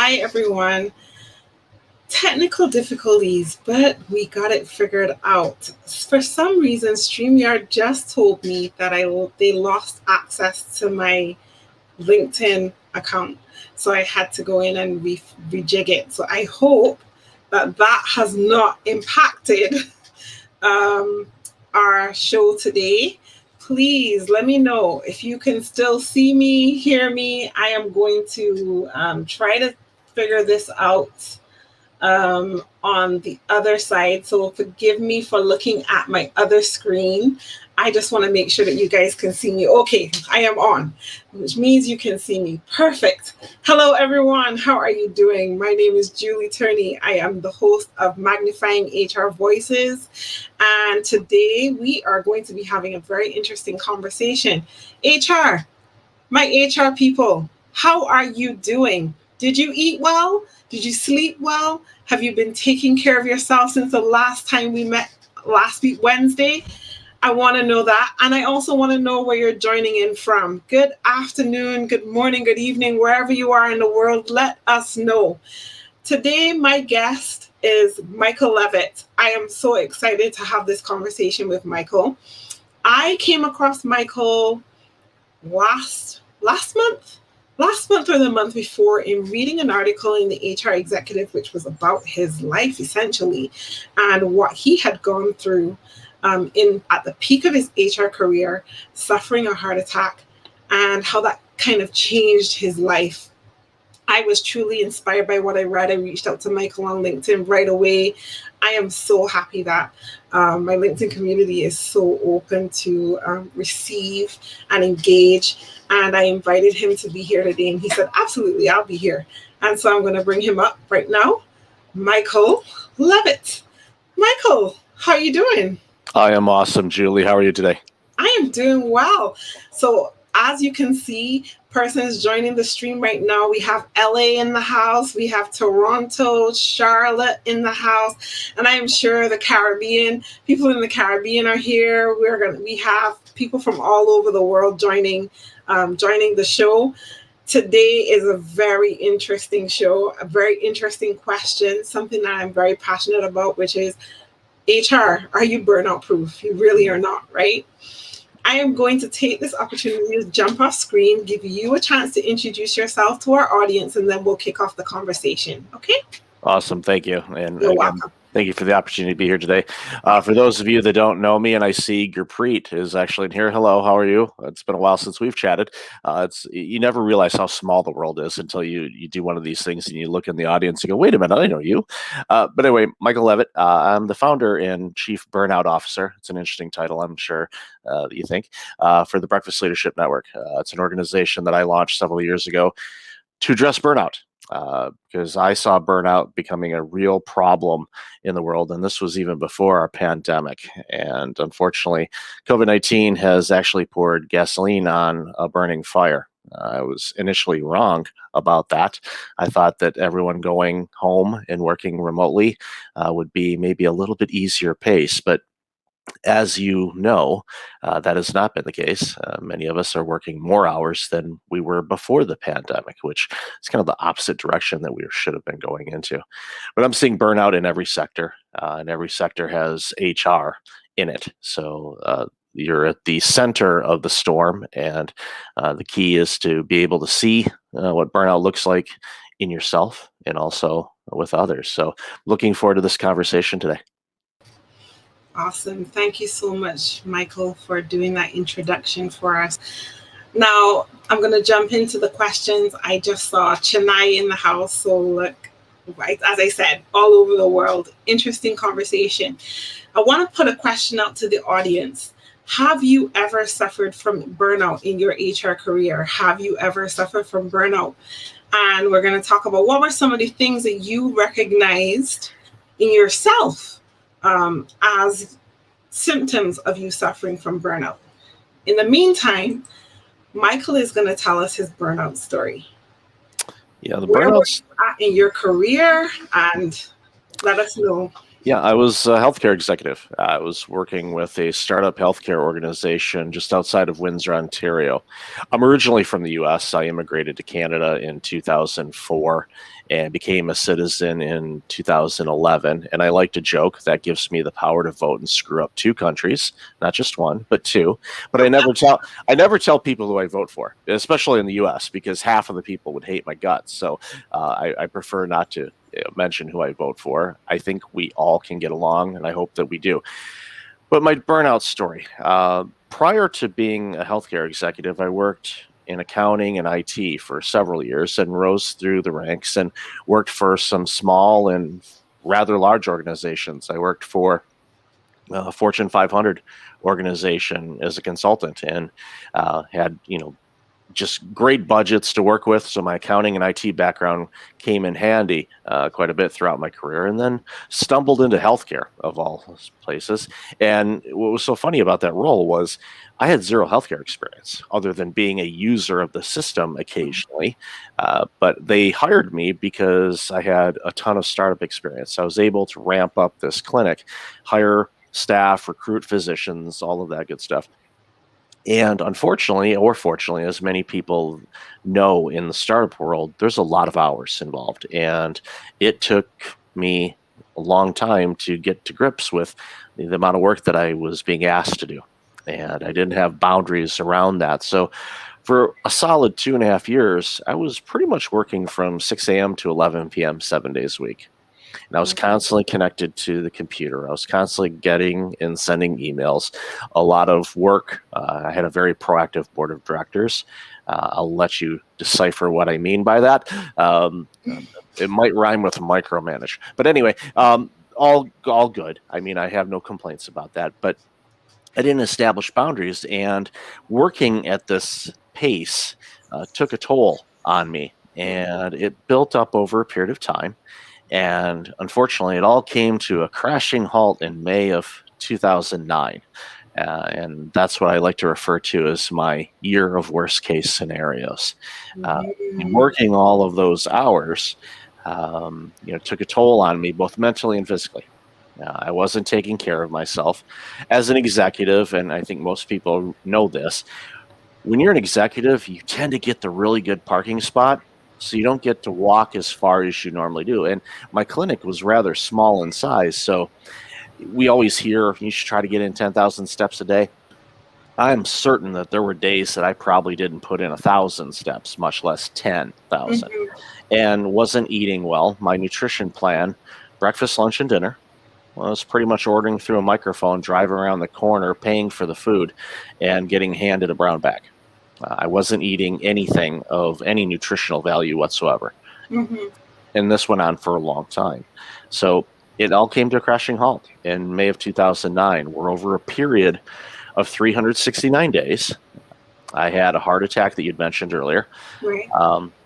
Hi, everyone. Technical difficulties, but we got it figured out. For some reason, StreamYard just told me that they lost access to my LinkedIn account. So I had to go in and rejig it. So I hope that has not impacted um, our show today. Please let me know if you can still see me, hear me. I am going to try to figure this out on the other side. So forgive me for looking at my other screen. I just want to make sure that you guys can see me. Okay, I am on, which means you can see me. Perfect. Hello, everyone. How are you doing? My name is Julie Turney. I am the host of Magnifying HR Voices. And today we are going to be having a very interesting conversation. HR, my HR people, how are you doing? Did you eat well? Did you sleep well? Have you been taking care of yourself since the last time we met last week, Wednesday? I want to know that. And I also want to know where you're joining in from. Good afternoon, good morning, good evening, wherever you are in the world, let us know. Today, my guest is Michael Levitt. I am so excited to have this conversation with Michael. I came across Michael last month or the month before in reading an article in the HR Executive, which was about his life essentially and what he had gone through at the peak of his HR career, suffering a heart attack, and how that kind of changed his life. I was truly inspired by what I read. I reached out to Michael on LinkedIn right away. I am so happy that my LinkedIn community is so open to receive and engage. And I invited him to be here today. And he said, absolutely, I'll be here. And so I'm going to bring him up right now. Michael Levitt. Michael, how are you doing? I am awesome, Julie. How are you today? I am doing well. So as you can see, persons joining the stream right now, we have LA in the house, we have Toronto, Charlotte in the house, and I am sure the Caribbean, people in the Caribbean are here. We have people from all over the world joining the show. Today is a very interesting show, a very interesting question, something that I'm very passionate about, which is HR, are you burnout proof? You really are not, right? I am going to take this opportunity to jump off screen, give you a chance to introduce yourself to our audience, and then we'll kick off the conversation. Okay? Awesome. Thank you. And You're again, welcome. thank you for the opportunity to be here today. For those of you that don't know me, and I see Gurpreet is actually in here. Hello, how are you? It's been a while since we've chatted. You never realize how small the world is until you do one of these things and you look in the audience and go, wait a minute, I know you. But anyway, Michael Levitt, I'm the founder and chief burnout officer. It's an interesting title, I'm sure that you think, for the Breakfast Leadership Network. It's an organization that I launched several years ago to address burnout. Because I saw burnout becoming a real problem in the world. And this was even before our pandemic. And unfortunately, COVID-19 has actually poured gasoline on a burning fire. I was initially wrong about that. I thought that everyone going home and working remotely would be maybe a little bit easier pace. But as you know, that has not been the case. Many of us are working more hours than we were before the pandemic, which is kind of the opposite direction that we should have been going into. But I'm seeing burnout in every sector, and every sector has HR in it. So you're at the center of the storm, and the key is to be able to see what burnout looks like in yourself and also with others. So looking forward to this conversation today. Awesome. Thank you so much, Michael, for doing that introduction for us. Now, I'm going to jump into the questions. I just saw Chennai in the house. So, look, right, as I said, all over the world. Interesting conversation. I want to put a question out to the audience. Have you ever suffered from burnout in your HR career? Have you ever suffered from burnout? And we're going to talk about what were some of the things that you recognized in yourself as symptoms of you suffering from burnout. In the meantime, Michael is going to tell us his burnout story. Yeah, the Where were burnout you at in your career? And let us know. Yeah, I was a healthcare executive. I was working with a startup healthcare organization just outside of Windsor, Ontario. I'm originally from the US. I immigrated to Canada in 2004 and became a citizen in 2011. And I like to joke that gives me the power to vote and screw up two countries, not just one, but two. But I never tell people who I vote for, especially in the US, because half of the people would hate my guts. So I prefer not to mention who I vote for. I think we all can get along, and I hope that we do. But my burnout story. Prior to being a healthcare executive, I worked in accounting and IT for several years and rose through the ranks and worked for some small and rather large organizations. I worked for a Fortune 500 organization as a consultant and had just great budgets to work with. So my accounting and IT background came in handy quite a bit throughout my career, and then stumbled into healthcare of all places. And what was so funny about that role was I had zero healthcare experience other than being a user of the system occasionally. But they hired me because I had a ton of startup experience. I was able to ramp up this clinic, hire staff, recruit physicians, all of that good stuff. And unfortunately, or fortunately, as many people know in the startup world, there's a lot of hours involved. And it took me a long time to get to grips with the amount of work that I was being asked to do. And I didn't have boundaries around that. So for a solid 2.5 years, I was pretty much working from 6 a.m. to 11 p.m., 7 days a week. And I was constantly connected to the computer. I was constantly getting and sending emails, a lot of work. I had a very proactive board of directors. I'll let you decipher what I mean by that. It might rhyme with micromanage, but anyway, all good. I mean, I have no complaints about that. But I didn't establish boundaries, and working at this pace took a toll on me, and it built up over a period of time. And unfortunately, it all came to a crashing halt in May of 2009. And that's what I like to refer to as my year of worst case scenarios. Working all of those hours, took a toll on me, both mentally and physically. I wasn't taking care of myself as an executive, and I think most people know this. When you're an executive, you tend to get the really good parking spot, so you don't get to walk as far as you normally do. And my clinic was rather small in size, so we always hear you should try to get in 10,000 steps a day. I'm certain that there were days that I probably didn't put in 1,000 steps, much less 10,000, and wasn't eating well. My nutrition plan, breakfast, lunch, and dinner, was pretty much ordering through a microphone, driving around the corner, paying for the food, and getting handed a brown bag. I wasn't eating anything of any nutritional value whatsoever. And this went on for a long time. So it all came to a crashing halt in May of 2009, where over a period of 369 days, I had a heart attack that you'd mentioned earlier,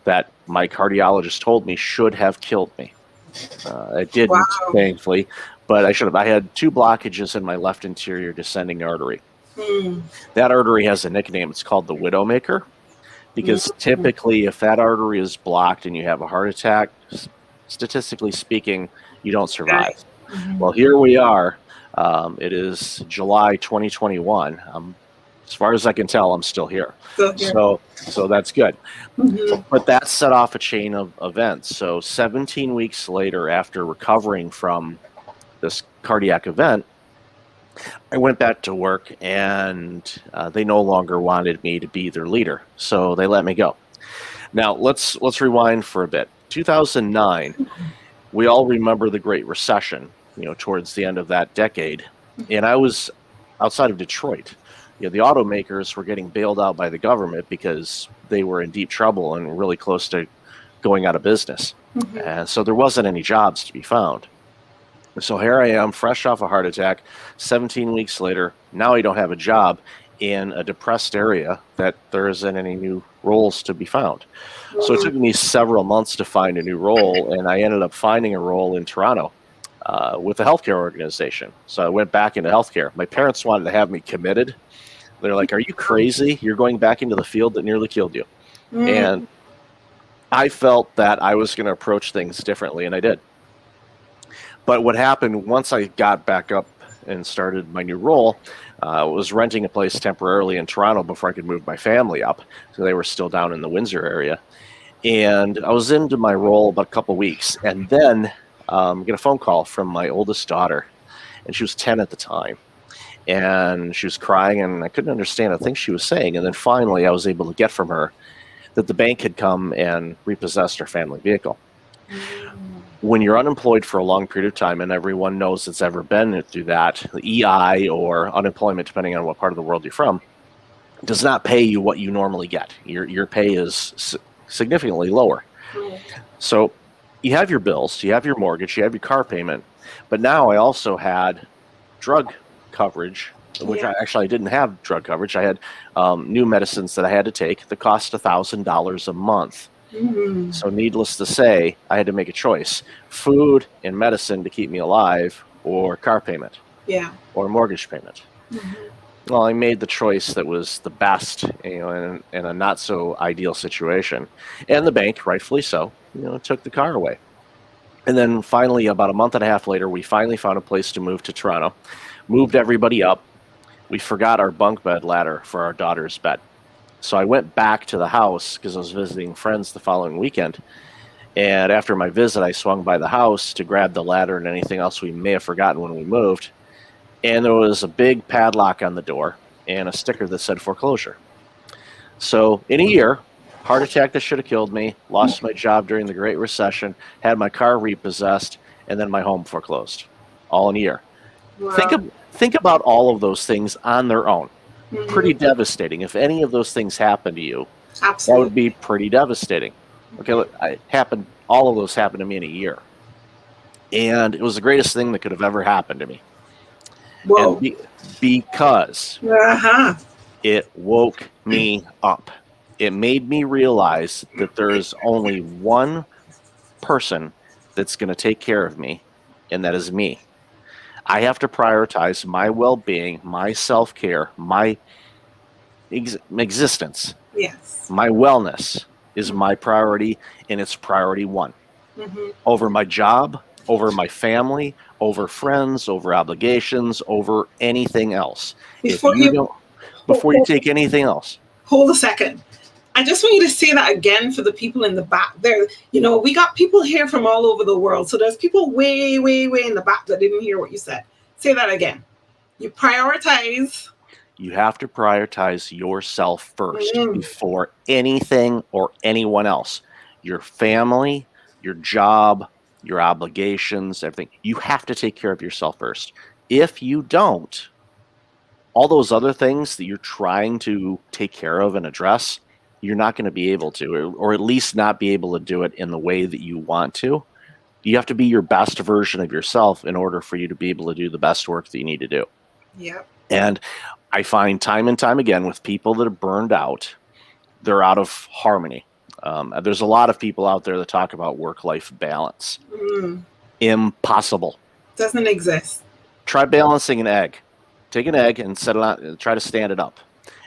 that my cardiologist told me should have killed me. It didn't, thankfully, but I should have. I had 2 blockages in my left anterior descending artery. That artery has a nickname. It's called the Widowmaker, because typically if that artery is blocked and you have a heart attack, statistically speaking, you don't survive. Well, here we are. It is July 2021. As far as I can tell, I'm still here. So that's good. But that set off a chain of events. So 17 weeks later, after recovering from this cardiac event, I went back to work, and they no longer wanted me to be their leader, so they let me go. Now let's rewind for a bit. 2009, we all remember the Great Recession. Towards the end of that decade, and I was outside of Detroit. The automakers were getting bailed out by the government because they were in deep trouble and really close to going out of business, and so there wasn't any jobs to be found. So here I am, fresh off a heart attack, 17 weeks later. Now I don't have a job in a depressed area that there isn't any new roles to be found. So it took me several months to find a new role, and I ended up finding a role in Toronto with a healthcare organization. So I went back into healthcare. My parents wanted to have me committed. They're like, "Are you crazy? You're going back into the field that nearly killed you." And I felt that I was going to approach things differently, and I did. But what happened once I got back up and started my new role, was renting a place temporarily in Toronto before I could move my family up. So they were still down in the Windsor area. And I was into my role about a couple of weeks, and then get a phone call from my oldest daughter, and she was 10 at the time. And she was crying, and I couldn't understand a thing she was saying. And then finally, I was able to get from her that the bank had come and repossessed her family vehicle. When you're unemployed for a long period of time, and everyone knows that's ever been through that, the EI or unemployment, depending on what part of the world you're from, does not pay you what you normally get. Your pay is significantly lower. So you have your bills, you have your mortgage, you have your car payment, but now I also had drug coverage, which I didn't have drug coverage. I had new medicines that I had to take that cost $1,000 a month. So needless to say, I had to make a choice: food and medicine to keep me alive, or car payment, or mortgage payment. Well, I made the choice that was the best, in a not so ideal situation, and the bank, rightfully so, took the car away. And then finally, about a month and a half later, we finally found a place to move to Toronto, moved everybody up. We forgot our bunk bed ladder for our daughter's bed. So I went back to the house because I was visiting friends the following weekend. And after my visit, I swung by the house to grab the ladder and anything else we may have forgotten when we moved. And there was a big padlock on the door and a sticker that said foreclosure. So in a year, heart attack that should have killed me, lost my job during the Great Recession, had my car repossessed, and then my home foreclosed, all in a year. Wow. Think about all of those things on their own. Pretty devastating. If any of those things happen to you, that would be pretty devastating. Okay, look, all of those happened to me in a year. And it was the greatest thing that could have ever happened to me. Whoa. And because it woke me up. It made me realize that there's only one person that's going to take care of me, and that is me. I have to prioritize my well-being, my self-care, my existence. Yes. My wellness is my priority, and it's priority one. Over my job, over my family, over friends, over obligations, over anything else. Before you take anything else. Hold a second. I just want you to say that again for the people in the back there. We got people here from all over the world. So there's people way, way, way in the back that didn't hear what you said. Say that again. You prioritize. You have to prioritize yourself first before anything or anyone else. Your family, your job, your obligations, everything. You have to take care of yourself first. If you don't, all those other things that you're trying to take care of and address, you're not going to be able to, or at least not be able to do it in the way that you want to. You have to be your best version of yourself in order for you to be able to do the best work that you need to do. Yep. And I find time and time again with people that are burned out, they're out of harmony. There's a lot of people out there that talk about work-life balance. Impossible. Doesn't exist. Try balancing an egg. Take an egg and set it on, and try to stand it up.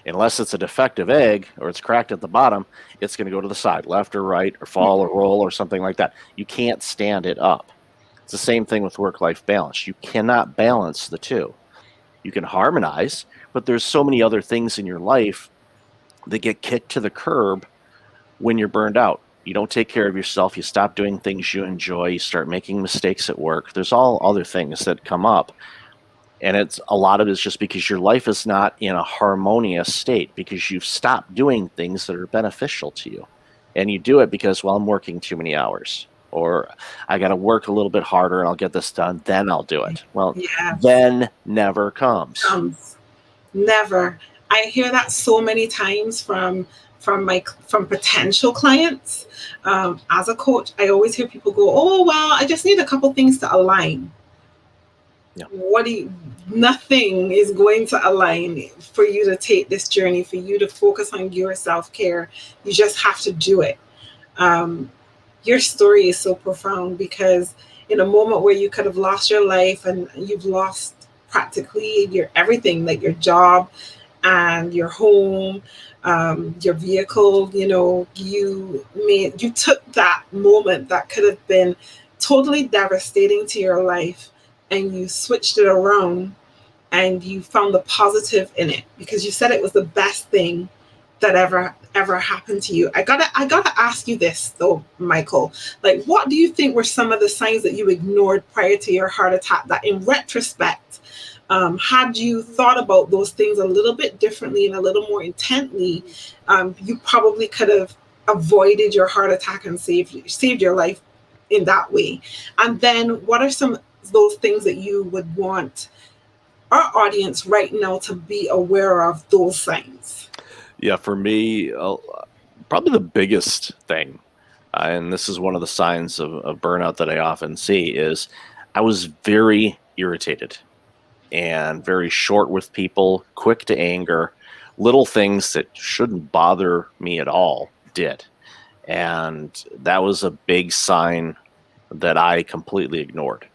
Unless it's a defective egg or it's cracked at the bottom, it's going to go to the side, left or right, or fall or roll or something like that. You can't stand it up. It's the same thing with work-life balance. You cannot balance the two. You can harmonize, but there's so many other things in your life that get kicked to the curb when you're burned out. You don't take care of yourself. You stop doing things you enjoy. You start making mistakes at work. There's all other things that come up. And a lot of it is just because your life is not in a harmonious state, because you've stopped doing things that are beneficial to you. And you do it because, I'm working too many hours, or I got to work a little bit harder and I'll get this done, then I'll do it. Well, then never comes. Never. I hear that so many times from potential clients. As a coach, I always hear people go, "Oh, well, I just need a couple things to align." Yeah. Nothing is going to align for you to take this journey, for you to focus on your self-care. You just have to do it. Your story is so profound, because in a moment where you could have lost your life and you've lost practically your everything, like your job and your home, your vehicle, you took that moment that could have been totally devastating to your life, and you switched it around and you found the positive in it because you said it was the best thing that ever happened to you. I gotta ask you this though, Michael. Like, what do you think were some of the signs that you ignored prior to your heart attack that in retrospect, had you thought about those things a little bit differently and a little more intently, you probably could have avoided your heart attack and saved your life in that way. And then what are some of those things that you would want our audience right now to be aware of those signs? Yeah, for me, probably the biggest thing, and this is one of the signs of burnout that I often see, is I was very irritated and very short with people, quick to anger. Little things that shouldn't bother me at all did. And that was a big sign that I completely ignored.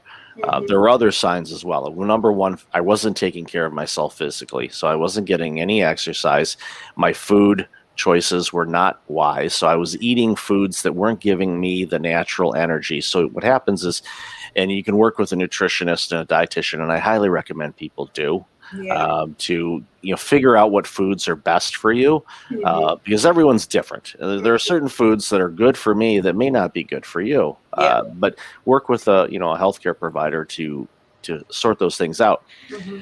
There were other signs as well. Number one, I wasn't taking care of myself physically, so I wasn't getting any exercise. My food choices were not wise, so I was eating foods that weren't giving me the natural energy. So what happens is, and you can work with a nutritionist and a dietitian, and I highly recommend people do, Yeah. to figure out what foods are best for you, because everyone's different. There are certain foods that are good for me that may not be good for you, Yeah. but work with a healthcare provider to sort those things out. Mm-hmm.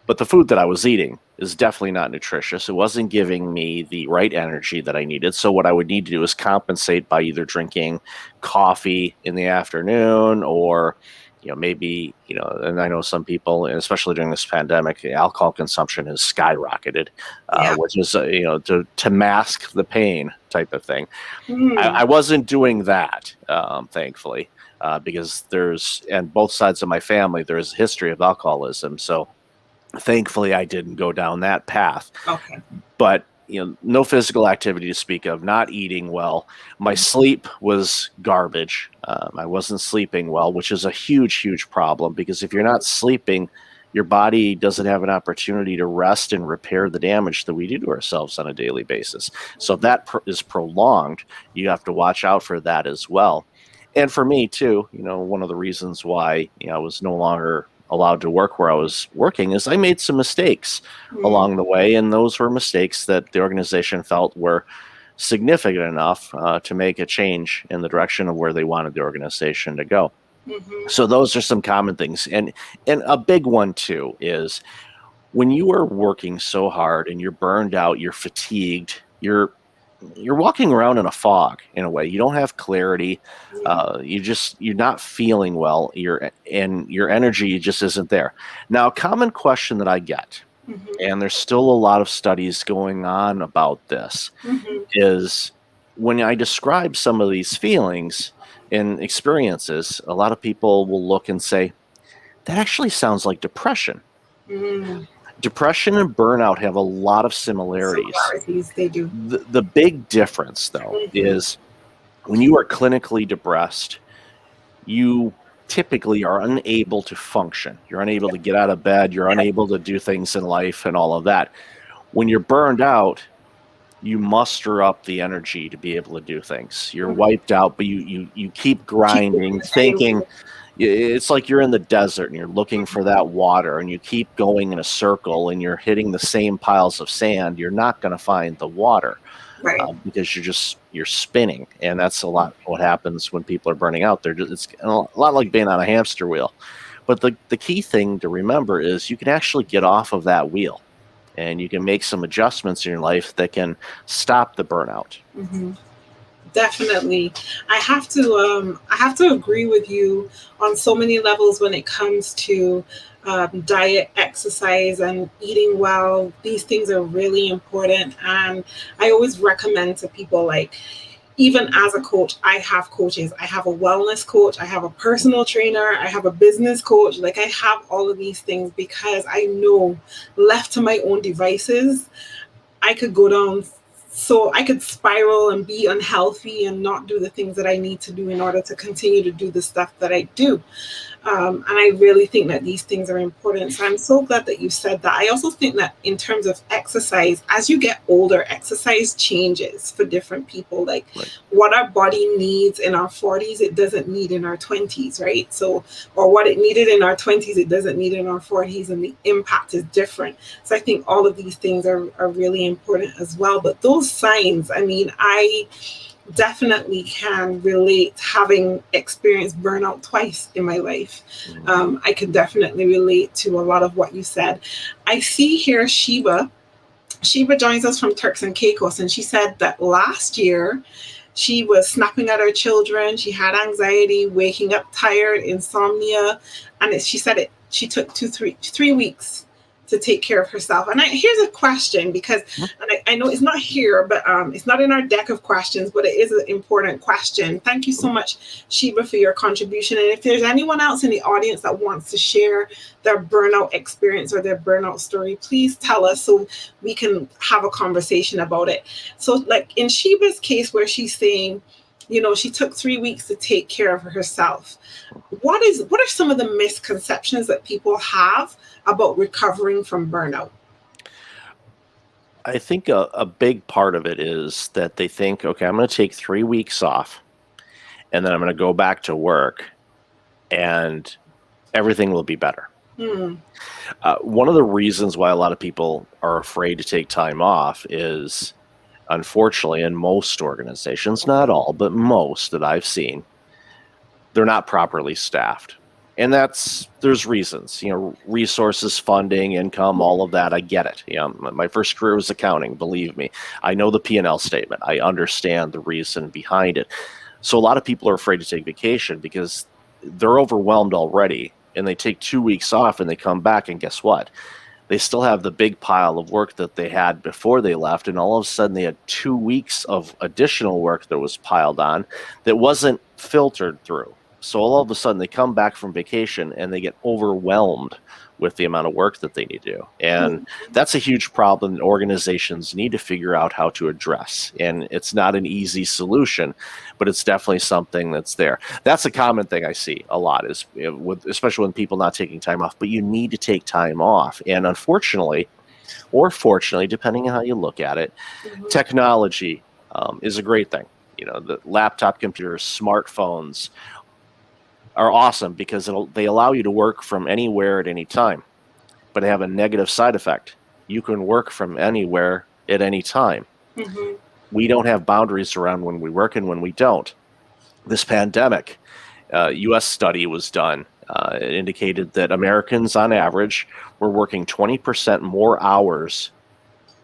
But the food that I was eating is definitely not nutritious. It wasn't giving me the right energy that I needed. So what I would need to do is compensate by either drinking coffee in the afternoon, or maybe, and I know some people, especially during this pandemic, the alcohol consumption has skyrocketed, Yeah. which is to mask the pain type of thing. Mm. I wasn't doing that, thankfully, because and both sides of my family, there's a history of alcoholism. So thankfully, I didn't go down that path. Okay. But no physical activity to speak of, not eating well. My sleep was garbage. I wasn't sleeping well, which is a huge problem, because if you're not sleeping, your body doesn't have an opportunity to rest and repair the damage that we do to ourselves on a daily basis. So if that is prolonged, you have to watch out for that as well. And for me too, one of the reasons why I was no longer allowed to work where I was working is I made some mistakes Mm. along the way, and those were mistakes that the organization felt were significant enough to make a change in the direction of where they wanted the organization to go. Mm-hmm. So those are some common things, and a big one too is when you are working so hard and you're burned out, you're fatigued, you're walking around in a fog in a way. You don't have clarity. Yeah. You're not feeling well. And your energy just isn't there. Now, a common question that I get, Mm-hmm. and there's still a lot of studies going on about this, Mm-hmm. is when I describe some of these feelings and experiences, a lot of people will look and say, that actually sounds like depression. Mm. Depression and burnout have a lot of similarities. Similarities, they do. The big difference, though, Mm-hmm. is when you are clinically depressed, you typically are unable to function. You're unable to get out of bed. You're Yeah. unable to do things in life and all of that. When you're burned out, you muster up the energy to be able to do things. You're Mm-hmm. wiped out, but you keep Keep grinding, thinking. it. It's like you're in the desert and you're looking for that water, and you keep going in a circle and you're hitting the same piles of sand. You're not going to find the water, Right. because you're spinning, and that's a lot what happens when people are burning out. It's a lot like being on a hamster wheel. But the key thing to remember is you can actually get off of that wheel, and you can make some adjustments in your life that can stop the burnout. Mm-hmm. Definitely. I have to agree with you on so many levels when it comes to diet, exercise, and eating well. These things are really important, and I always recommend to people, like, even as a coach, I have coaches. I have a wellness coach, I have a personal trainer, I have a business coach. Like, I have all of these things because I know, left to my own devices, I could go down so I could spiral and be unhealthy and not do the things that I need to do in order to continue to do the stuff that I do. And I really think that these things are important. So I'm so glad that you said that. I also think that in terms of exercise, as you get older, exercise changes for different people. Like Right. what our body needs in our 40s, it doesn't need in our 20s, right? So, or what it needed in our 20s, it doesn't need in our 40s, and the impact is different. So I think all of these things are really important as well. But those signs, I mean, I definitely can relate, having experienced burnout twice in my life. I can definitely relate to a lot of what you said. I see here Sheba joins us from Turks and Caicos, and she said that last year she was snapping at her children. She had anxiety, waking up tired, insomnia, and she said she took 3 weeks to take care of herself. And here's a question, because and I know it's not here, but it's not in our deck of questions, but it is an important question. Thank you so much, Sheba, for your contribution. And if there's anyone else in the audience that wants to share their burnout experience or their burnout story, please tell us so we can have a conversation about it. So, like in Sheba's case, where she's saying, she took 3 weeks to take care of herself. What are some of the misconceptions that people have about recovering from burnout? I think a big part of it is that they think, okay, I'm going to take 3 weeks off and then I'm going to go back to work and everything will be better. One of the reasons why a lot of people are afraid to take time off is, unfortunately, in most organizations, not all, but most that I've seen, they're not properly staffed. And there's reasons, resources, funding, income, all of that. I get it. My first career was accounting. Believe me, I know the P&L statement. I understand the reason behind it. So a lot of people are afraid to take vacation because they're overwhelmed already, and they take 2 weeks off and they come back, and guess what? They still have the big pile of work that they had before they left, and all of a sudden they had 2 weeks of additional work that was piled on that wasn't filtered through. So all of a sudden they come back from vacation and they get overwhelmed with the amount of work that they need to do. And that's a huge problem that organizations need to figure out how to address. And it's not an easy solution, but it's definitely something that's there. That's a common thing I see a lot, is especially when people not taking time off. But you need to take time off. And unfortunately, or fortunately, depending on how you look at it, technology is a great thing. The laptop computers, smartphones are awesome because they allow you to work from anywhere at any time, but they have a negative side effect. You can work from anywhere at any time. We don't have boundaries around when we work and when we don't. This pandemic, U.S. study was done. It indicated that Americans on average were working 20% more hours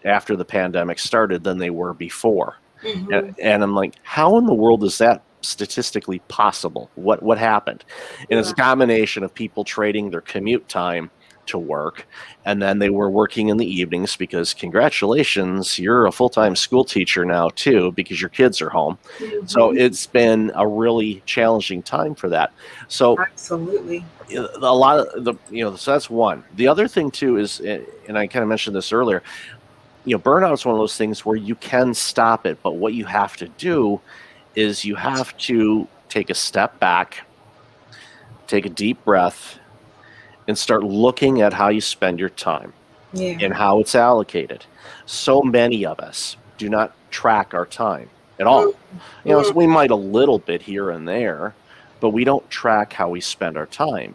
after the pandemic started than they were before. And I'm like, how in the world is that statistically possible? What happened? And it's a combination of people trading their commute time to work, and then they were working in the evenings because, congratulations, you're a full-time school teacher now too, because your kids are home. So it's been a really challenging time for that. So Absolutely. a lot of so that's one. The other thing too is, and I kind of mentioned this earlier, burnout is one of those things where you can stop it, but what you have to do is you have to take a step back, take a deep breath, and start looking at how you spend your time and how it's allocated. So many of us do not track our time at all. So we might a little bit here and there, but we don't track how we spend our time.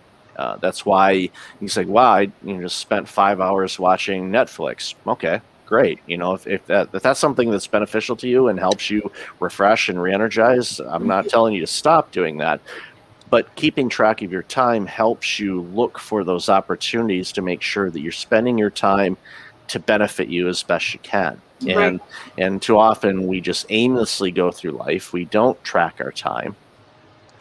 That's why you say, wow, I just spent 5 hours watching Netflix. Okay, great. If that's something that's beneficial to you and helps you refresh and re-energize, I'm not telling you to stop doing that. But keeping track of your time helps you look for those opportunities to make sure that you're spending your time to benefit you as best you can. And too often we just aimlessly go through life. We don't track our time.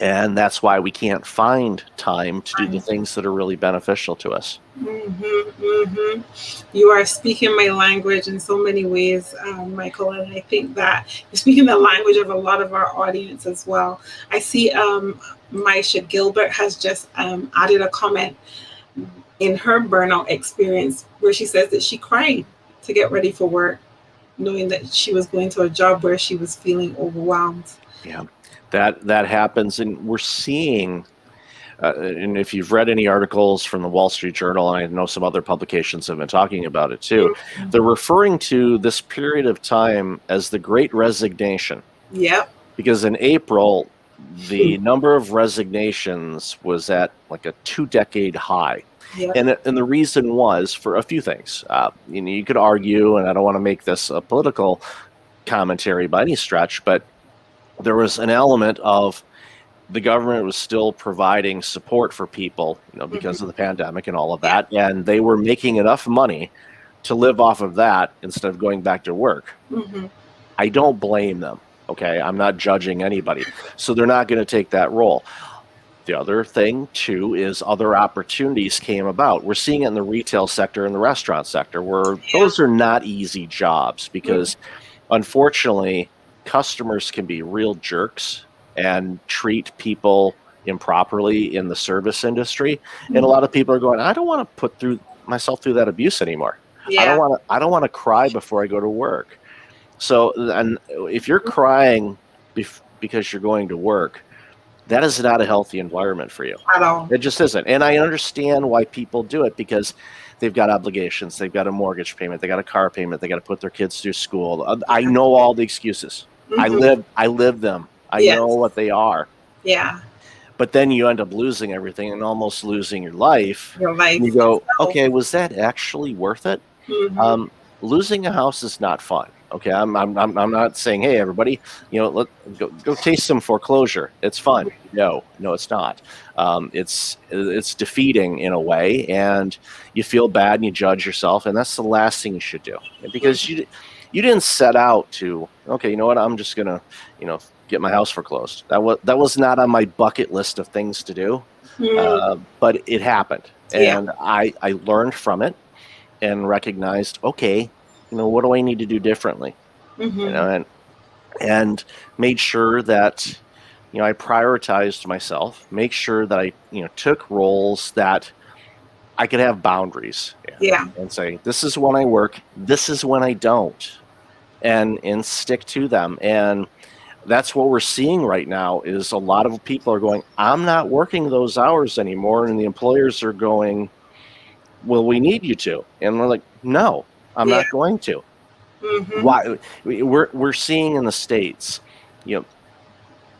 And that's why we can't find time to do the things that are really beneficial to us. You are speaking my language in so many ways, Michael, and I think that you're speaking the language of a lot of our audience as well. I see Maisha Gilbert has just added a comment in her burnout experience where she says that she cried to get ready for work. knowing that she was going to a job where she was feeling overwhelmed. Yeah, that happens, and we're seeing. And if you've read any articles from the Wall Street Journal, and I know some other publications have been talking about it too, Mhm. they're referring to this period of time as the Great Resignation. Yep. Because in April, the number of resignations was at like a 2-decade high. Yep. And the reason was for a few things. You could argue, and I don't want to make this a political commentary by any stretch, but there was an element of the government was still providing support for people, because of Mhm. the pandemic and all of Yeah. that, and they were making enough money to live off of that instead of going back to work. Hmm. I don't blame them. Okay, I'm not judging anybody, so they're not going to take that role. The other thing too is other opportunities came about. We're seeing it in the retail sector and the restaurant sector, where Yeah. those are not easy jobs Mhm. because unfortunately, customers can be real jerks and treat people improperly in the service industry. And a Mhm. lot of people are going, I don't want to put through myself through that abuse anymore. Yeah. I don't want to cry before I go to work. So, and if you're crying because you're going to work, that is not a healthy environment for you. At all. It just isn't. And I understand why people do it because they've got obligations. They've got a mortgage payment. They got a car payment. They got to put their kids through school. I know all the excuses. Hmm. I live them. I know Yes. what they are. Yeah. But then you end up losing everything and almost losing your life. Your And you life go, itself. okay, was that actually worth it? Hmm. Um, Losing a house is not fun. Okay, I'm not saying, hey, everybody, let go taste some foreclosure. It's fun. No, it's not. It's defeating in a way, and you feel bad and you judge yourself, and that's the last thing you should do because you didn't set out to. Okay, you know what? I'm just gonna get my house foreclosed. That was not on my bucket list of things to do, Hmm. but it happened, Yeah. and I learned from it and recognized, okay, what do I need to do differently? You Hmm. know, and made sure that, I prioritized myself, make sure that I, took roles that I could have boundaries in Yeah. and say, this is when I work, this is when I don't, and stick to them. And that's what we're seeing right now is a lot of people are going, I'm not working those hours anymore. And the employers are going, well, we need you to. And we're like, no, I'm Yeah. not going to. Hmm. Why? We're seeing in the States, you know,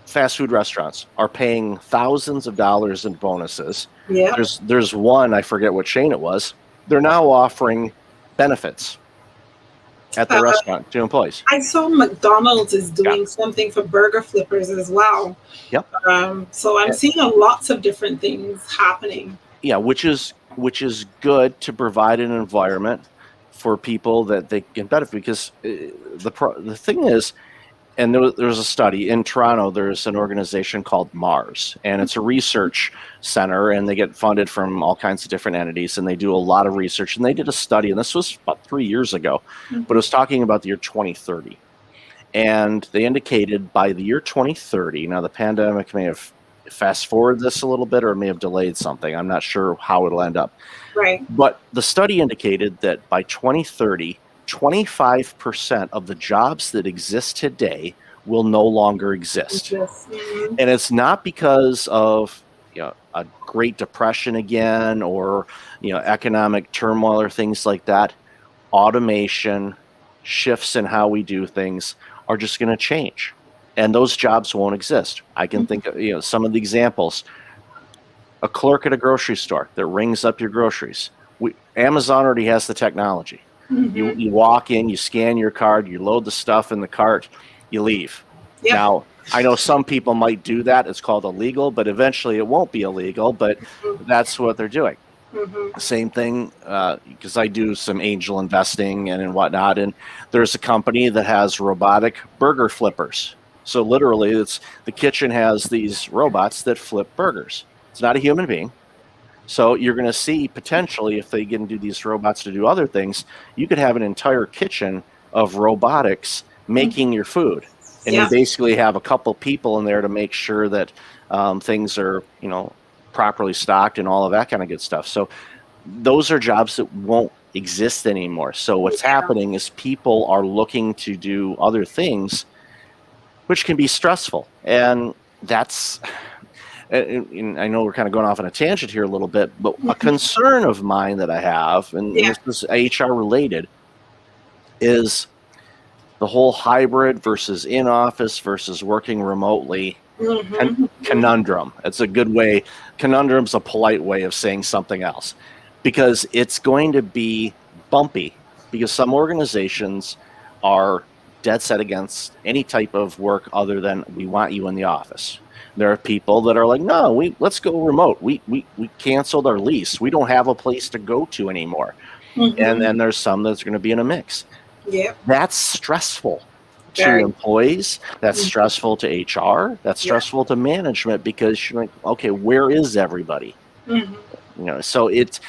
fast food restaurants are paying thousands of dollars in bonuses. Yep. There's one, I forget what chain it was. They're now offering benefits at the Uh, restaurant to employees. I saw McDonald's is Yeah. doing something for burger flippers as well. Yep. So I'm seeing lots of different things happening. Yeah, which is good to provide an environment for people that they can benefit because the thing is, and there was a study in Toronto. There's an organization called Mars, and it's a research center, and they get funded from all kinds of different entities, and they do a lot of research. And they did a study, and this was about 3 years ago, but it Mhm. was talking about the year 2030, and they indicated by the year 2030. Now the pandemic may have fast forwarded this a little bit, or it may have delayed something. I'm not sure how it'll end up, Right. but the study indicated that by 2030, 25% of the jobs that exist today will no longer exist. Yes. Hmm. And it's not because of a Great Depression again or economic turmoil or things like that. Automation, shifts in how we do things are just going to change. And those jobs won't exist. I can think of some of the examples. A clerk at a grocery store that rings up your groceries. Amazon already has the technology. You Hmm. you walk in, you scan your card, you load the stuff in the cart, you leave. Yep. Now, I know some people might do that. It's called illegal, but eventually it won't be illegal. But that's what they're doing. Hmm. Same thing, because I do some angel investing and whatnot. And there's a company that has robotic burger flippers. So literally, it's the kitchen has these robots that flip burgers. It's not a human being. So you're going to see potentially if they can do these robots to do other things, you could have an entire kitchen of robotics making your food. And you Yeah. basically have a couple people in there to make sure that things are, properly stocked and all of that kind of good stuff. So those are jobs that won't exist anymore. So what's Yeah. happening is people are looking to do other things, which can be stressful. And that's, and I know we're kind of going off on a tangent here a little bit, but a concern of mine that I have, and Yeah. this is HR related, is the whole hybrid versus in office versus working remotely conundrum. It's a good way. Conundrum's a polite way of saying something else, because it's going to be bumpy, because some organizations are dead set against any type of work other than we want you in the office. There are people that are like, no, let's go remote. We canceled our lease. We don't have a place to go to anymore. And then there's some that's going to be in a mix. Yeah. That's stressful to Very. employees. That's stressful to HR. That's Yeah. stressful to management, because you're like, okay, where is everybody? So it's,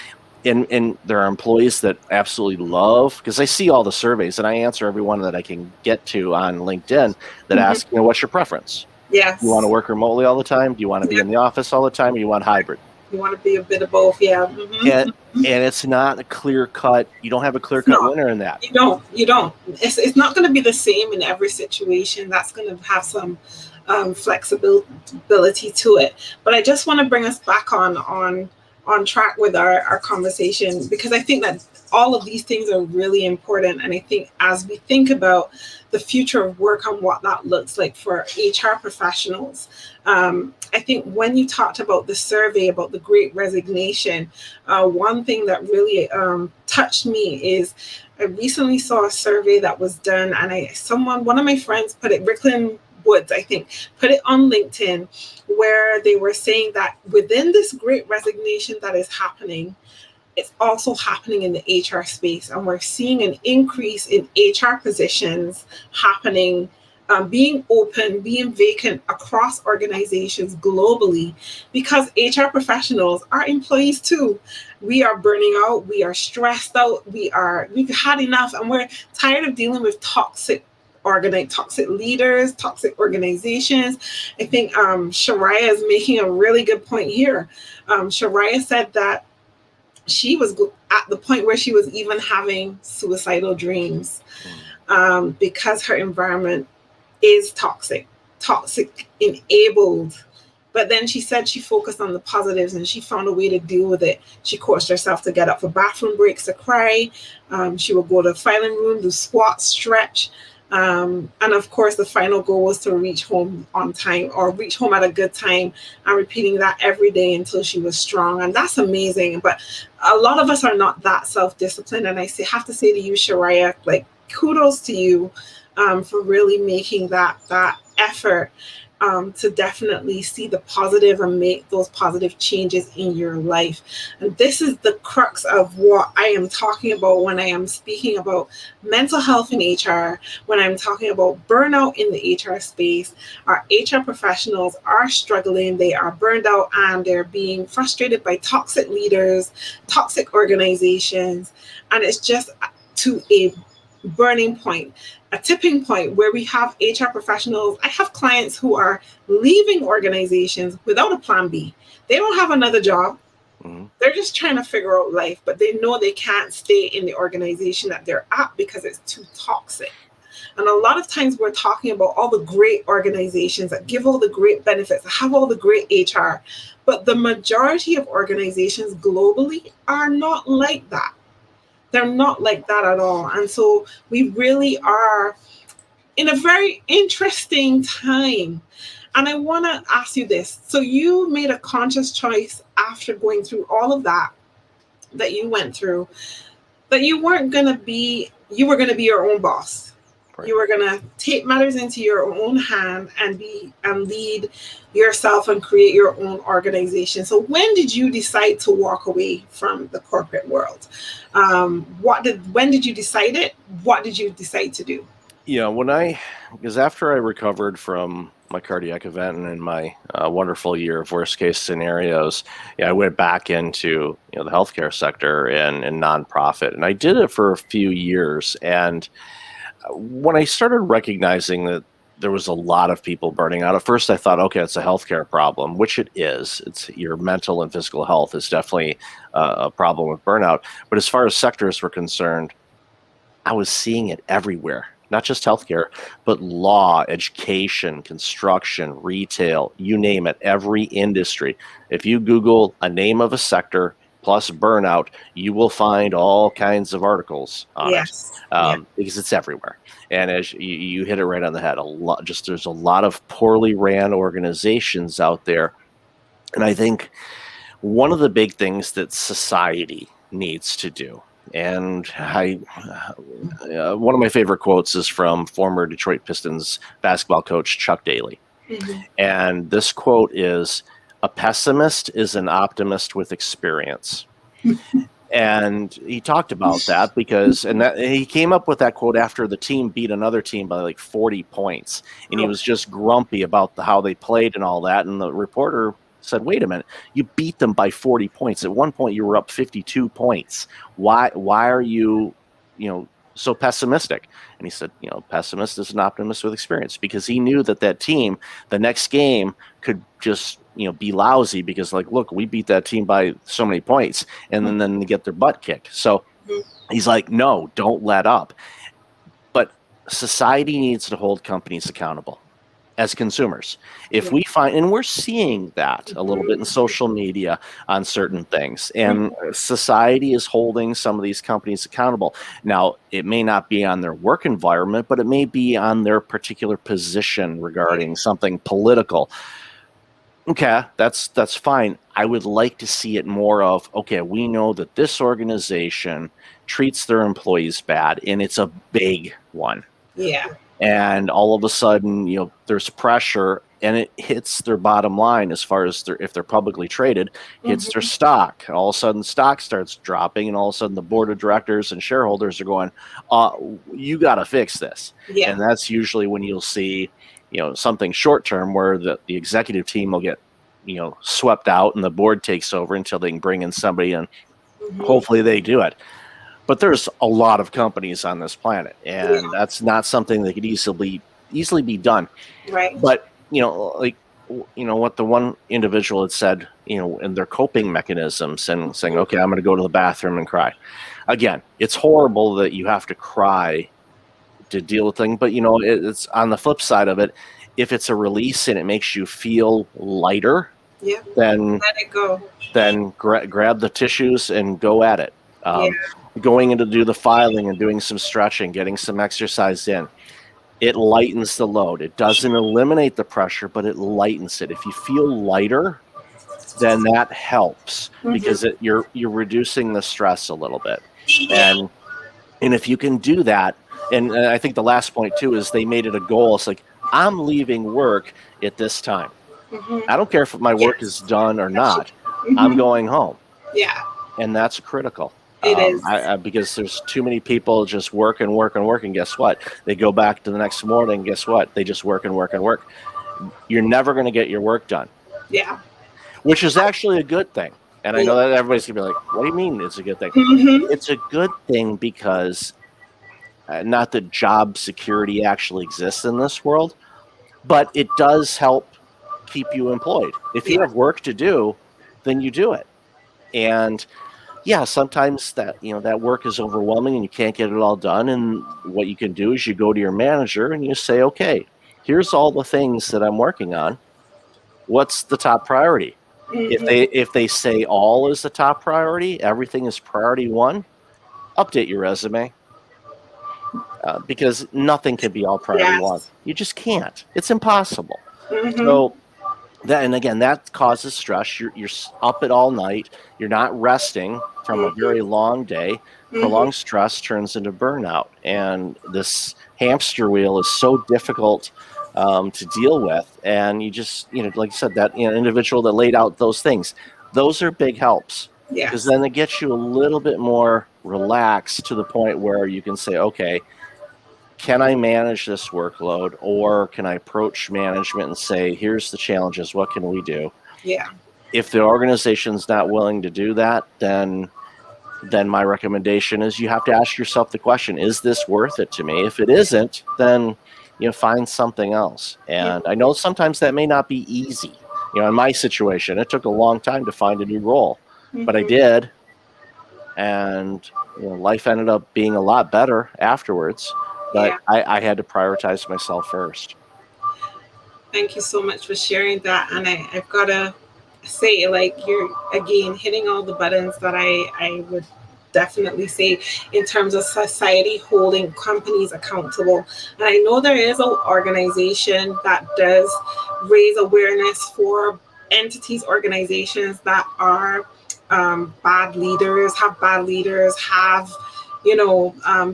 and there are employees that absolutely love, because I see all the surveys and I answer every one that I can get to on LinkedIn that ask, what's your preference? Yes. You want to work remotely all the time? Do you want to be in the office all the time? Or you want hybrid? You want to be a bit of both. Yeah. And it's not a clear cut. You don't have a clear cut No. winner in that. You don't. It's not going to be the same in every situation. That's going to have some flexibility to it. But I just want to bring us back on track with our conversation, because I think that all of these things are really important. And I think as we think about the future of work and what that looks like for HR professionals, I think when you talked about the survey about the Great Resignation, one thing that really touched me is I recently saw a survey that was done, and one of my friends put it, Ricklin Woods, I think, put it on LinkedIn, where they were saying that within this great resignation that is happening, it's also happening in the HR space. And we're seeing an increase in HR positions happening, being open, being vacant across organizations globally, because HR professionals are employees too. We are burning out, we are stressed out, we've had enough, and we're tired of dealing with toxic leaders, toxic organizations. I think Shariah is making a really good point here. Shariah said that she was at the point where she was even having suicidal dreams, because her environment is toxic enabled. But then she said she focused on the positives and she found a way to deal with it. She coached herself to get up for bathroom breaks to cry. She would go to the filing room, do squats, stretch. And of course, the final goal was to reach home on time, or reach home at a good time, and repeating that every day until she was strong. And that's amazing. But a lot of us are not that self-disciplined. And have to say to you, Shariah, like, kudos to you for really making that effort to definitely see the positive and make those positive changes in your life. And this is the crux of what I am talking about when I am speaking about mental health in HR, when I'm talking about burnout in the HR space. Our HR professionals are struggling, they are burned out, and they're being frustrated by toxic leaders, toxic organizations, and it's just to a burning point, a tipping point, where we have HR professionals. I have clients who are leaving organizations without a plan B. They don't have another job. They're just trying to figure out life, but they know they can't stay in the organization that they're at because it's too toxic. And a lot of times we're talking about all the great organizations that give all the great benefits, that have all the great HR, but the majority of organizations globally are not like that. They're not like that at all. And so we really are in a very interesting time. And I want to ask you this. So you made a conscious choice after going through all of that you went through, that you were going to be your own boss. Right. You were going to take matters into your own hand and lead yourself and create your own organization. So when did you decide to walk away from the corporate world? When did you decide it? What did you decide to do? Yeah, because after I recovered from my cardiac event and in my wonderful year of worst case scenarios, I went back into the healthcare sector and nonprofit, and I did it for a few years. And when I started recognizing that there was a lot of people burning out. At first I thought, okay, it's a healthcare problem, which it is. It's your mental and physical health is definitely a problem with burnout. But as far as sectors were concerned, I was seeing it everywhere, not just healthcare, but law, education, construction, retail, you name it, every industry. If you Google a name of a sector plus burnout, you will find all kinds of articles on it, Yes. Yeah. because it's everywhere. And as you hit it right on the head, there's a lot of poorly ran organizations out there. And I think one of the big things that society needs to do, and one of my favorite quotes is from former Detroit Pistons basketball coach Chuck Daly. Mm-hmm. And this quote is, "A pessimist is an optimist with experience." And he talked about that because, he came up with that quote after the team beat another team by like 40 points. And he was just grumpy about how they played and all that. And the reporter said, "Wait a minute, you beat them by 40 points. At one point you were up 52 points. Why are you, so pessimistic?" And he said, "Pessimist is an optimist with experience," because he knew that team, the next game could just, be lousy because, like, look, we beat that team by so many points, and then they get their butt kicked. So he's like, no, don't let up. But society needs to hold companies accountable as consumers. If we find, and we're seeing that a little bit in social media on certain things, and society is holding some of these companies accountable. Now, it may not be on their work environment, but it may be on their particular position regarding something political. Okay, that's fine. I would like to see it more of, okay, we know that this organization treats their employees bad, and it's a big one. Yeah. And all of a sudden, there's pressure, and it hits their bottom line as far as if they're publicly traded, hits their stock. All of a sudden, stock starts dropping, and all of a sudden, the board of directors and shareholders are going, "You got to fix this." Yeah. And that's usually when you'll see, something short term where the executive team will get, swept out, and the board takes over until they can bring in somebody, and hopefully they do it. But there's a lot of companies on this planet, and that's not something that could easily be done. Right. But, what the one individual had said, in their coping mechanisms, and saying, okay, I'm going to go to the bathroom and cry. Again, it's horrible that you have to cry to deal with things, but, it's on the flip side of it. If it's a release and it makes you feel lighter, then let it go. Then grab the tissues and go at it. Going in to do the filing and doing some stretching, getting some exercise in, it lightens the load. It doesn't eliminate the pressure, but it lightens it. If you feel lighter, then that helps, because you're reducing the stress a little bit. And if you can do that, and I think the last point too is they made it a goal. It's like, I'm leaving work at this time. I don't care if my work is done or not. I'm going home. Yeah. And that's critical. It is. Because there's too many people just work and work and work, and guess what? They go back to the next morning, guess what? They just work and work and work. You're never going to get your work done. Yeah. Which is actually a good thing. And I know that everybody's going to be like, what do you mean it's a good thing? It's a good thing because not that job security actually exists in this world, but it does help keep you employed. If you have work to do, then you do it. And sometimes that work is overwhelming and you can't get it all done. And what you can do is you go to your manager and you say, okay, here's all the things that I'm working on. What's the top priority? If they say all is the top priority, everything is priority one, update your resume. Because nothing can be all priority one. You just can't. It's impossible. So that causes stress. You're up at all night. You're not resting from a very long day. Prolonged stress turns into burnout, and this hamster wheel is so difficult to deal with. And you just, like you said, that individual that laid out those things, those are big helps. Because then it gets you a little bit more relaxed to the point where you can say, okay, can I manage this workload, or can I approach management and say, here's the challenges, what can we do? Yeah. If the organization's not willing to do that, then my recommendation is you have to ask yourself the question, is this worth it to me? If it isn't, then find something else. Yeah. And I know sometimes that may not be easy. In my situation, it took a long time to find a new role, but I Mhm. did. And life ended up being a lot better afterwards. But Yeah. I had to prioritize myself first. Thank you so much for sharing that. And I've got to say, like, you're again hitting all the buttons that I would definitely say in terms of society holding companies accountable. And I know there is an organization that does raise awareness for entities, organizations that are bad leaders, have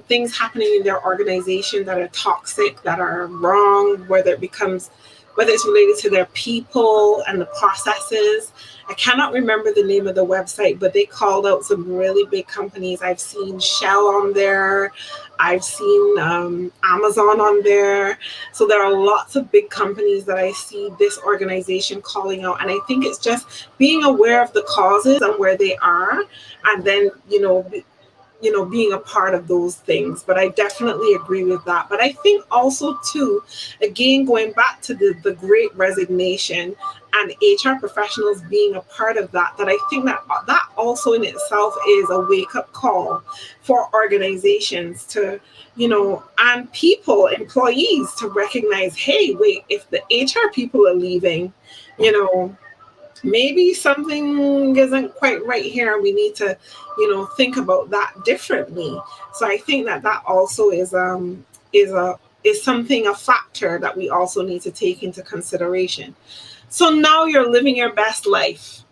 things happening in their organization that are toxic, that are wrong, whether it's related to their people and the processes. I cannot remember the name of the website, but they called out some really big companies. I've seen Shell on there. I've seen Amazon on there. So there are lots of big companies that I see this organization calling out. And I think it's just being aware of the causes and where they are. And then, being a part of those things. But I definitely agree with that. But I think also too, again, going back to the great resignation and HR professionals being a part of that I think that also in itself is a wake-up call for organizations to, and people, employees to recognize, hey, wait, if the HR people are leaving, you know, maybe something isn't quite right here and we need to think about that differently. So I think that also is something, a factor that we also need to take into consideration. So now you're living your best life.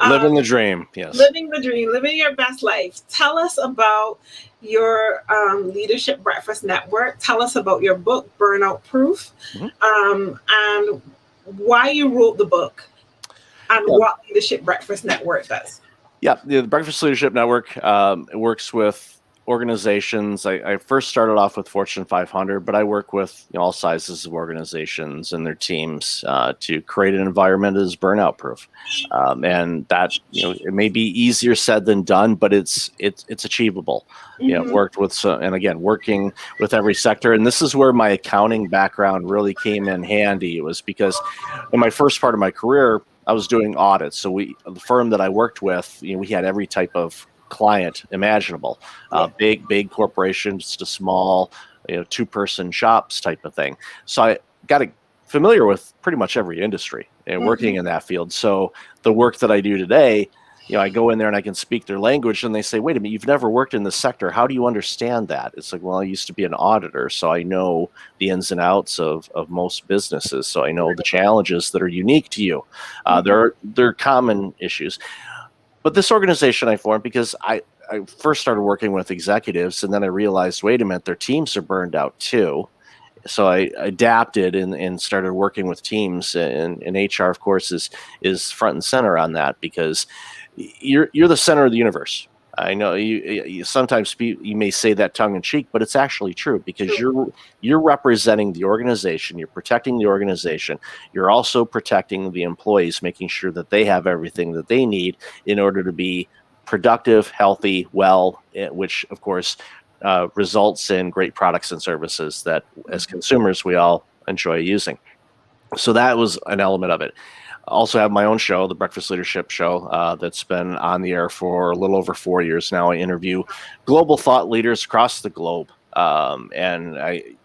Living um, the dream. Yes. living the dream, living your best life. Tell us about your leadership breakfast network. Tell us about your book Burnout Proof, Mhm. and why you wrote the book and Yeah. what Leadership Breakfast Network does. Yeah, the Breakfast Leadership Network it works with organizations. I first started off with Fortune 500, but I work with all sizes of organizations and their teams to create an environment that is burnout proof. And that it may be easier said than done, but it's achievable. Mm-hmm. Worked with and again working with every sector, and this is where my accounting background really came in handy. It was because in my first part of my career, I was doing audits. So the firm that I worked with, we had every type of client imaginable, Yeah. big corporations to small, 2-person shops type of thing. So I got familiar with pretty much every industry and working Mm-hmm. in that field. So the work that I do today, I go in there and I can speak their language and they say, wait a minute, you've never worked in this sector. How do you understand that? It's like, well, I used to be an auditor, so I know the ins and outs of most businesses. So I know the challenges that are unique to you. Mm-hmm. There are common issues. But this organization I formed because I first started working with executives and then I realized, wait a minute, their teams are burned out too. So I adapted and started working with teams, and HR, of course, is front and center on that because you're the center of the universe. I know you sometimes you may say that tongue in cheek, but it's actually true because True. you're representing the organization, you're protecting the organization, you're also protecting the employees, making sure that they have everything that they need in order to be productive, healthy, well, which of course results in great products and services that as consumers we all enjoy using. So that was an element of it. I also have my own show, the Breakfast Leadership Show, that's been on the air for a little over 4 years now. I interview global thought leaders across the globe. And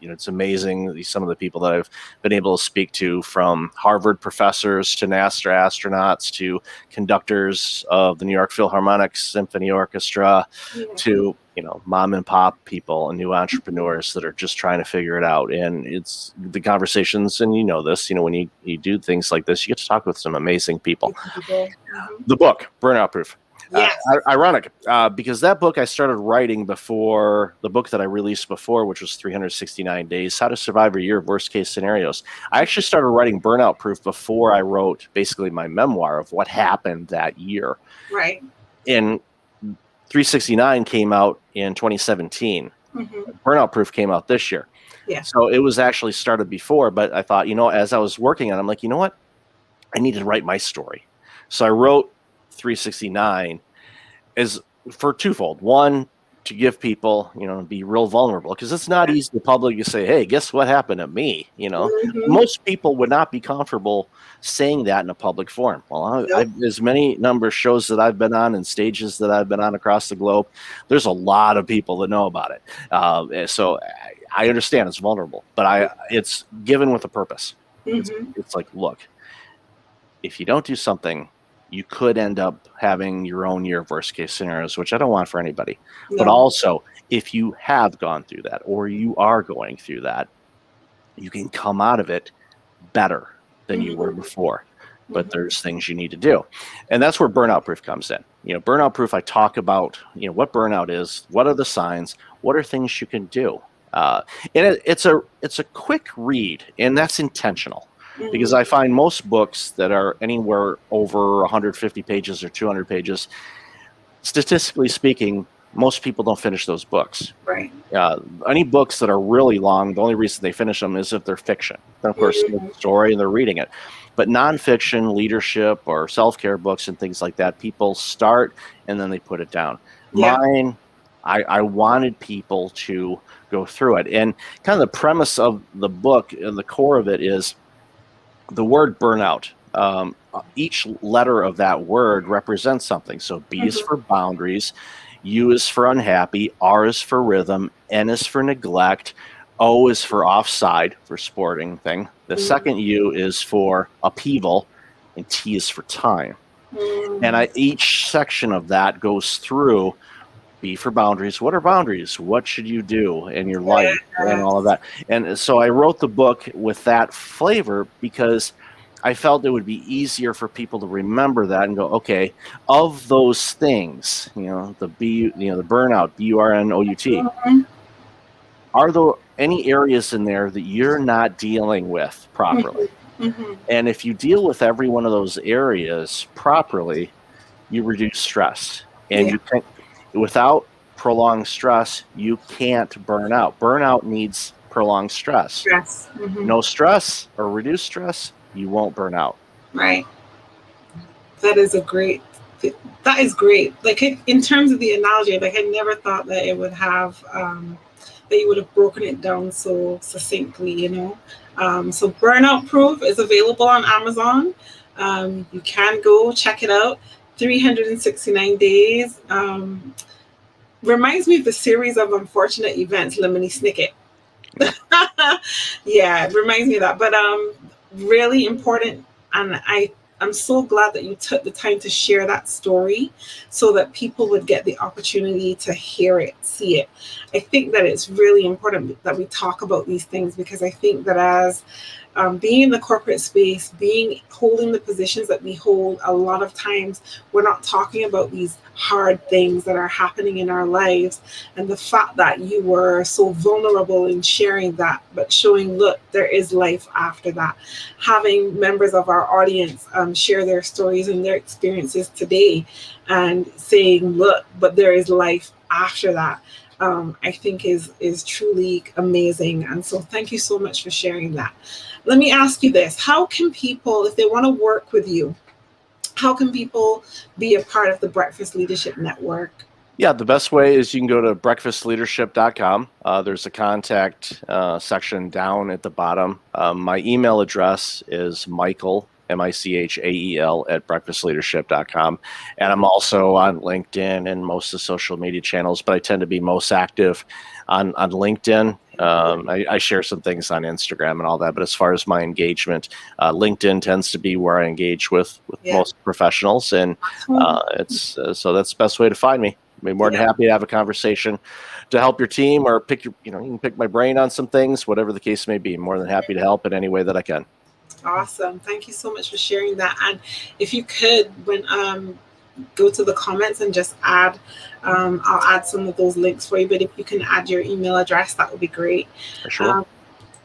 it's amazing some of the people that I've been able to speak to, from Harvard professors to NASA astronauts to conductors of the New York Philharmonic Symphony Orchestra Yeah. to mom and pop people and new entrepreneurs that are just trying to figure it out. And it's the conversations, and this, when you do things like this, you get to talk with some amazing people. People. Mm-hmm. The book Burnout Proof, Yes. ironic, because that book I started writing before the book that I released before, which was 369 Days, How to Survive a Year of Worst Case Scenarios. I actually started writing Burnout Proof before I wrote basically my memoir of what happened that year. Right. And 369 came out in 2017. Mm-hmm. Burnout Proof came out this year. Yeah. So it was actually started before, but I thought, as I was working on it, I'm like, you know what? I need to write my story. So I wrote 369 as for twofold. One, to give people, be real vulnerable, because it's not easy to publicly say, hey, guess what happened to me? Mm-hmm. Most people would not be comfortable saying that in a public forum. Well, Nope. as many number of shows that I've been on and stages that I've been on across the globe, there's a lot of people that know about it. So I understand it's vulnerable, but it's given with a purpose. Mm-hmm. It's like, look, if you don't do something, you could end up having your own year of worst case scenarios, which I don't want for anybody. But No. also, if you have gone through that or you are going through that, you can come out of it better than you were Mm-hmm. before. But Mm-hmm. there's things you need to do. And that's where burnout proof comes in. Burnout proof, I talk about, what burnout is, what are the signs, what are things you can do. And it's a quick read, and that's intentional, because Mm-hmm. I find most books that are anywhere over 150 pages or 200 pages, statistically speaking, most people don't finish those books. Right. Any books that are really long, the only reason they finish them is if they're fiction. Then, of course, it's Mm-hmm. a story and they're reading it. But nonfiction, leadership, or self-care books and things like that, people start and then they put it down. Yeah. Mine, I wanted people to go through it. And kind of the premise of the book and the core of it is the word burnout. Each letter of that word represents something. So B is Mm-hmm. for boundaries, U is for unhappy, R is for rhythm, N is for neglect, O is for offside, for sporting thing. The second U is for upheaval, and T is for time. And Mm-hmm. each section of that goes through B for boundaries. What are boundaries? What should you do in your life and all of Yes. that? And so I wrote the book with that flavor because I felt it would be easier for people to remember that and go, okay, of those things, the burnout, burnout, Mm-hmm. are there any areas in there that you're not dealing with properly? Mm-hmm. And if you deal with every one of those areas properly, you reduce stress. And Yeah. you can, without prolonged stress, you can't burn out. Burnout needs prolonged stress. Yes. Mm-hmm. No stress or reduced stress, you won't burn out. Right. That is a great. That is great. Like in terms of the analogy, like I never thought that it would have that you would have broken it down so succinctly. So burnout proof is available on Amazon. You can go check it out. 369 days. Reminds me of the series of unfortunate events, Lemony Snicket. Yeah. Yeah, it reminds me of that. But really important, and I'm so glad that you took the time to share that story so that people would get the opportunity to hear it, see it. I think that it's really important that we talk about these things because I think that as being in the corporate space, holding the positions that we hold, a lot of times we're not talking about these hard things that are happening in our lives. And the fact that you were so vulnerable in sharing that, but showing, look, there is life after that. Having members of our audience share their stories and their experiences today and saying, look, but there is life after that. I think is truly amazing. And so thank you so much for sharing that. Let me ask you this. How can people, if they want to work with you, how can people be a part of the Breakfast Leadership Network? Yeah, the best way is you can go to breakfastleadership.com. There's a contact section down at the bottom. My email address is Michael, Michael, at breakfastleadership.com. And I'm also on LinkedIn and most of the social media channels, but I tend to be most active on LinkedIn. I share some things on Instagram and all that, but as far as my engagement, LinkedIn tends to be where I engage with Yeah. most professionals, and it's so that's the best way to find me. I'd be more than happy to have a conversation to help your team or pick your, you can pick my brain on some things, whatever the case may be. More than happy to help in any way that I can. Awesome. Thank you so much for sharing that. And if you could, when go to the comments and just add, I'll add some of those links for you. But if you can add your email address, that would be great. Sure.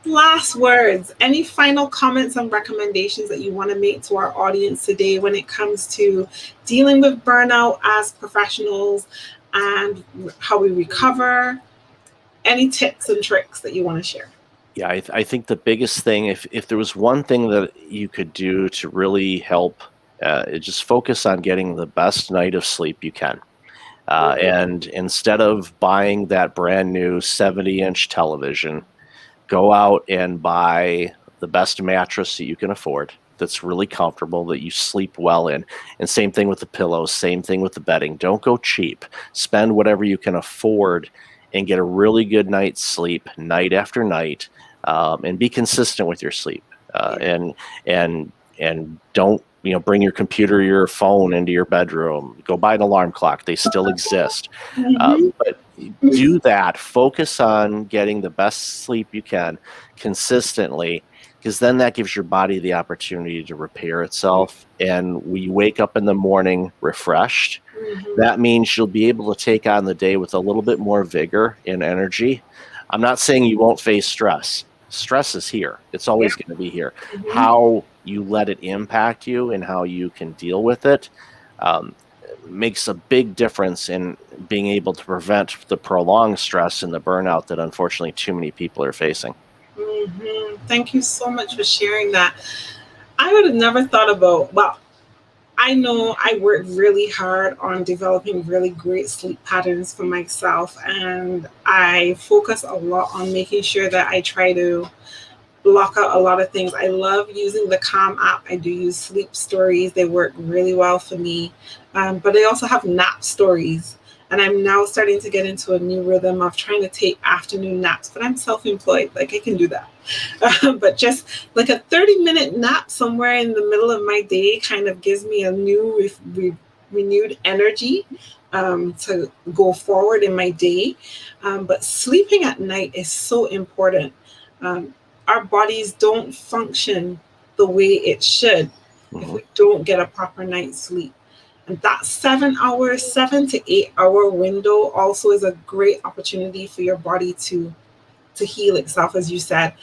Last words. Any final comments and recommendations that you want to make to our audience today when it comes to dealing with burnout as professionals and how we recover? Any tips and tricks that you want to share? Yeah, I think the biggest thing, if there was one thing that you could do to really help, just focus on getting the best night of sleep you can. And instead of buying that brand new 70-inch television, go out and buy the best mattress that you can afford that's really comfortable, that you sleep well in. And same thing with the pillows, same thing with the bedding. Don't go cheap. Spend whatever you can afford and get a really good night's sleep night after night, and be consistent with your sleep. And don't bring your computer or your phone into your bedroom. Go buy an alarm clock. They still exist. But do that. Focus on getting the best sleep you can consistently, because then that gives your body the opportunity to repair itself. And when you wake up in the morning refreshed, that means you'll be able to take on the day with a little bit more vigor and energy. I'm not saying you won't face stress. Stress is here. It's always going to be here. How you let it impact you and how you can deal with it makes a big difference in being able to prevent the prolonged stress and the burnout that unfortunately too many people are facing. Thank you so much for sharing that. I would have never thought about, well, I know I worked really hard on developing really great sleep patterns for myself, and I focus a lot on making sure that I try to block out a lot of things. I love using the Calm app. I do use sleep stories. They work really well for me. But I also have nap stories. And I'm now starting to get into a new rhythm of trying to take afternoon naps. But I'm self-employed. Like, I can do that. But just like a 30-minute nap somewhere in the middle of my day kind of gives me a new renewed energy to go forward in my day. But sleeping at night is so important. Our bodies don't function the way it should if we don't get a proper night's sleep. And that 7 to 8 hour window also is a great opportunity for your body to heal itself, as you said.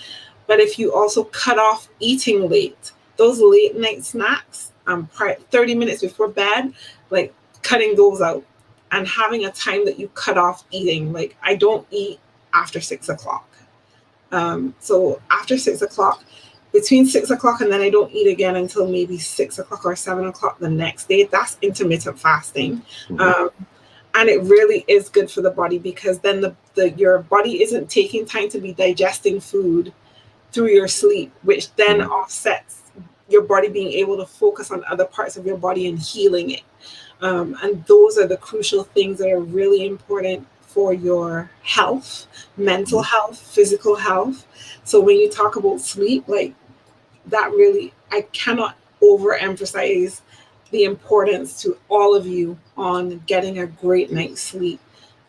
But if you also cut off eating late, those late night snacks, 30 minutes before bed, like cutting those out and having a time that you cut off eating. Like, I don't eat after 6 o'clock. So after 6 o'clock, between 6 o'clock and then I don't eat again until maybe 6 o'clock or 7 o'clock the next day. That's intermittent fasting. And it really is good for the body, because then your body isn't taking time to be digesting food through your sleep, which then offsets your body being able to focus on other parts of your body and healing it. And those are the crucial things that are really important for your health, mental health, physical health. So when you talk about sleep, like that, really, I cannot overemphasize the importance to all of you on getting a great night's sleep,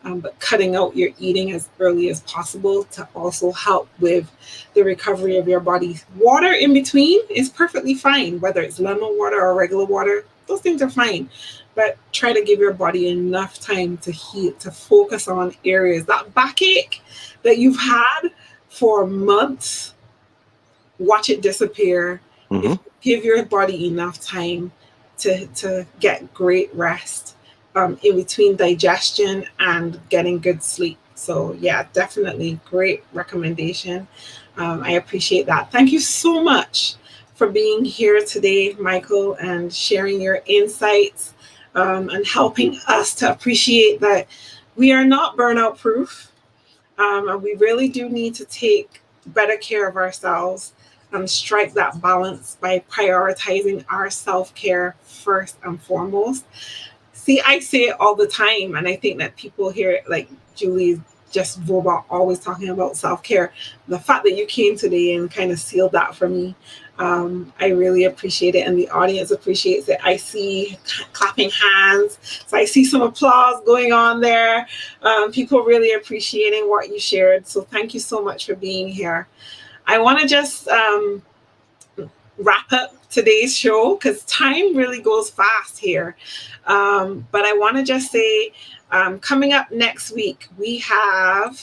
but cutting out your eating as early as possible to also help with the recovery of your body. Water in between is perfectly fine, whether it's lemon water or regular water, those things are fine. But try to give your body enough time to heal, to focus on areas. That backache that you've had for months, watch it disappear. If you give your body enough time to get great rest in between digestion and getting good sleep. So yeah, definitely great recommendation. I appreciate that. Thank you so much for being here today, Michael, and sharing your insights and helping us to appreciate that we are not burnout proof. And we really do need to take better care of ourselves and strike that balance by prioritizing our self-care first and foremost. See, I say it all the time, and I think that people hear it, like Julie just robot always talking about self-care. The fact that you came today and kind of sealed that for me, I really appreciate it, and the audience appreciates it. I see clapping hands, so I see some applause going on there. People really appreciating what you shared, so thank you so much for being here. I want to just wrap up today's show because time really goes fast here. But I want to just say, coming up next week, we have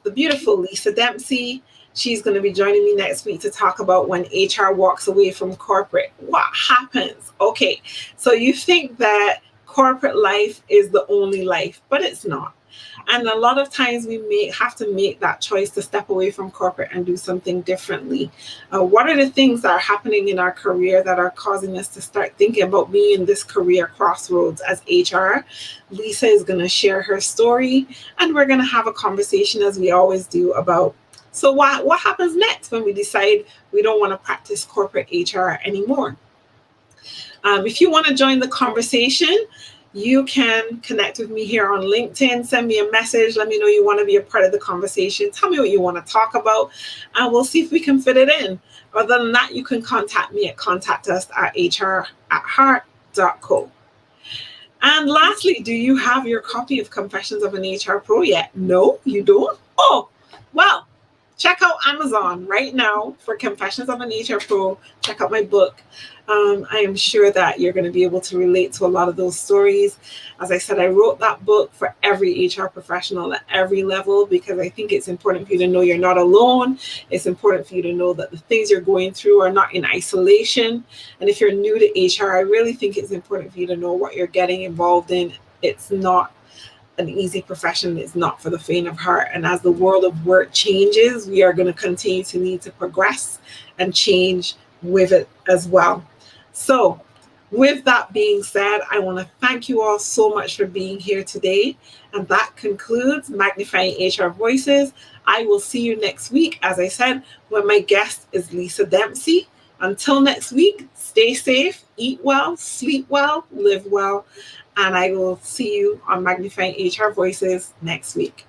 the beautiful Lisa Dempsey. She's going to be joining me next week to talk about when HR walks away from corporate. What happens? Okay, so you think that corporate life is the only life, but it's not. And a lot of times we have to make that choice to step away from corporate and do something differently. What are the things that are happening in our career that are causing us to start thinking about being in this career crossroads as HR? Lisa is going to share her story, and we're going to have a conversation, as we always do, about so what happens next when we decide we don't want to practice corporate HR anymore. If you want to join the conversation, you can connect with me here on LinkedIn. Send me a message. Let me know you want to be a part of the conversation. Tell me what you want to talk about, and we'll see if we can fit it in. Other than that, you can contact me at contact@hr@heart.co. And lastly, do you have your copy of Confessions of an HR Pro yet? No, you don't? Oh, well, check out Amazon right now for Confessions of an HR Pro. Check out my book. I am sure that you're going to be able to relate to a lot of those stories. As I said, I wrote that book for every HR professional at every level because I think it's important for you to know you're not alone. It's important for you to know that the things you're going through are not in isolation. And if you're new to HR, I really think it's important for you to know what you're getting involved in. It's not an easy profession. It's not for the faint of heart. And as the world of work changes, we are going to continue to need to progress and change with it as well. So, with that being said, I want to thank you all so much for being here today. And that concludes Magnifying HR Voices. I will see you next week, as I said, when my guest is Lisa Dempsey. Until next week, stay safe, eat well, sleep well, live well. And I will see you on Magnifying HR Voices next week.